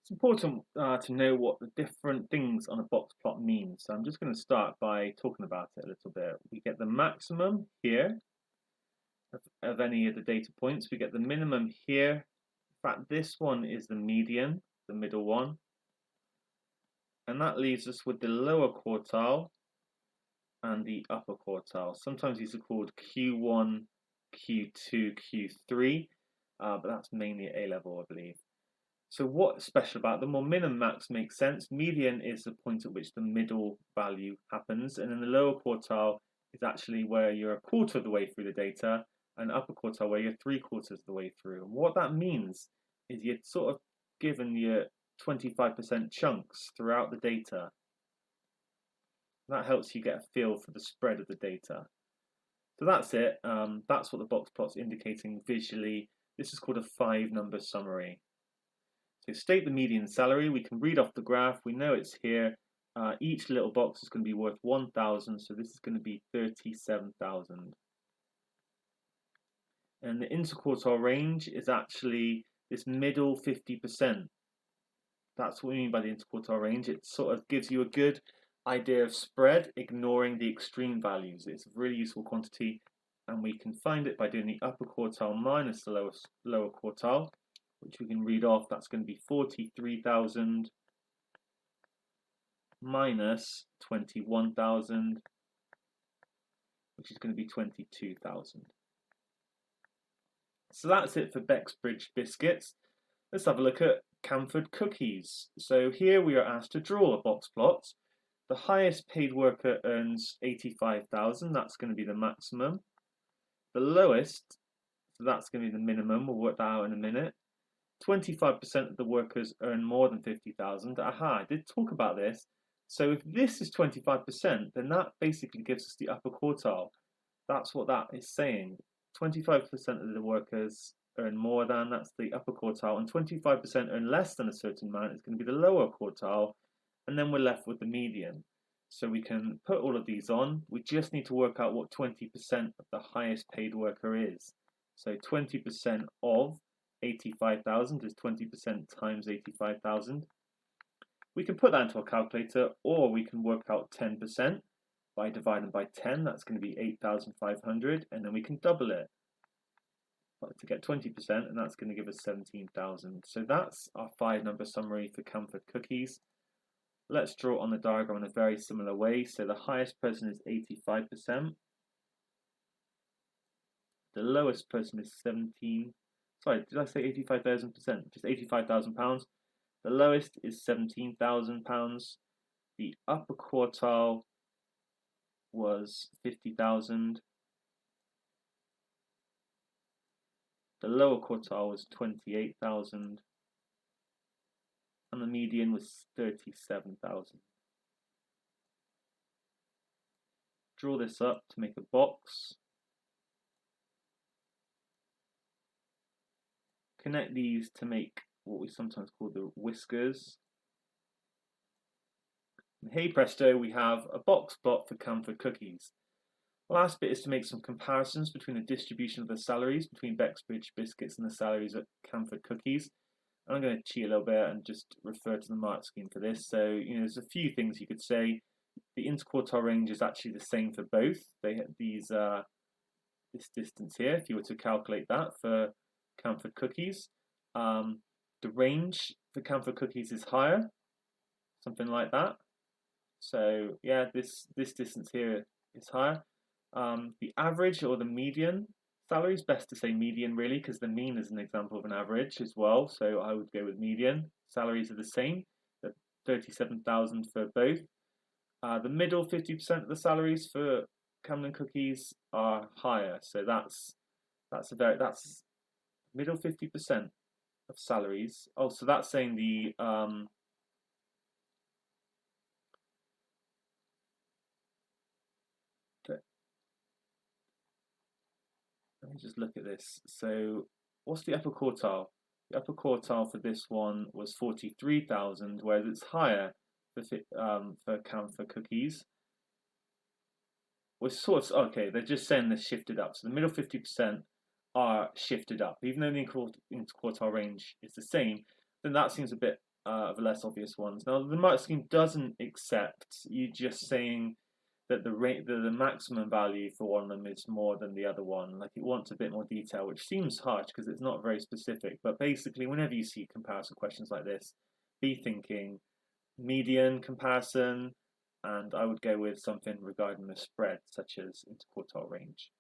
It's important to know what the different things on a box plot mean. So I'm just going to start by talking about it a little bit. We get the maximum here of any of the data points. We get the minimum here. In fact, this one is the median, the middle one. And that leaves us with the lower quartile and the upper quartile. Sometimes these are called Q1, Q2, Q3, but that's mainly at A level, I believe. So what's special about them? Well, min and max makes sense. Median is the point at which the middle value happens, and then the lower quartile is actually where you're a quarter of the way through the data, and upper quartile where you're 3/4 of the way through. And what that means is you're sort of given your 25% chunks throughout the data. That helps you get a feel for the spread of the data. So that's it. That's what the box plot's indicating visually. This is called a 5-number summary. So state the median salary. We can read off the graph. We know it's here. Each little box is going to be worth 1,000, so this is going to be 37,000. And the interquartile range is actually this middle 50%. That's what we mean by the interquartile range. It sort of gives you a good idea of spread, ignoring the extreme values. It's a really useful quantity, and we can find it by doing the upper quartile minus the lower quartile, which we can read off. That's going to be 43,000 minus 21,000, which is going to be 22,000. So that's it for Bexbridge biscuits. Let's have a look at Camford Cookies. So here we are asked to draw a box plot. The highest paid worker earns 85,000. That's going to be the maximum. The lowest, so that's going to be the minimum. We'll work that out in a minute. 25% of the workers earn more than 50,000. Aha, I did talk about this. So if this is 25%, then that basically gives us the upper quartile. That's what that is saying. 25% of the workers earn more than, that's the upper quartile, and 25% earn less than a certain amount, it's going to be the lower quartile, and then we're left with the median. So we can put all of these on. We just need to work out what 20% of the highest paid worker is. So 20% of 85,000 is 20% times 85,000. We can put that into a calculator, or we can work out 10% by dividing by 10. That's going to be 8,500, and then we can double it to get 20%, and that's going to give us 17,000. So that's our 5-number summary for Camford Cookies. Let's draw it on the diagram in a very similar way. So the highest person is 85%. The lowest person is 17. Sorry, did I say 85,000%? Just 85,000 pounds. The lowest is 17,000 pounds. The upper quartile was 50,000. The lower quartile was 28,000. And the median was 37,000. Draw this up to make a box. Connect these to make what we sometimes call the whiskers. And hey presto, we have a box plot for Camford Cookies. The last bit is to make some comparisons between the distribution of the salaries between Bexbridge biscuits and the salaries at Camford Cookies. And I'm going to cheat a little bit and just refer to the mark scheme for this. So, there's a few things you could say. The interquartile range is actually the same for both. They have this distance here, if you were to calculate that for Camford Cookies. The range for Camford Cookies is higher, something like that. So yeah, this distance here is higher. The average or the median salary is best to say median really, because the mean is an example of an average as well. So I would go with median. Salaries are the same, 37,000 for both. The middle 50% of the salaries for Camden Cookies are higher. So that's middle 50% of salaries. Oh, so that's saying the let me just look at this. So what's the upper quartile? The upper quartile for this one was 43,000, whereas it's higher for Camford Cookies. We're sort of, okay, they're just saying they're shifted up. So the middle 50% are shifted up. Even though the interquartile range is the same, then that seems a bit the less obvious ones. Now, the mark scheme doesn't accept you just saying that the maximum value for one of them is more than the other one. Like, it wants a bit more detail, which seems harsh because it's not very specific. But basically, whenever you see comparison questions like this, be thinking median comparison, and I would go with something regarding the spread, such as interquartile range.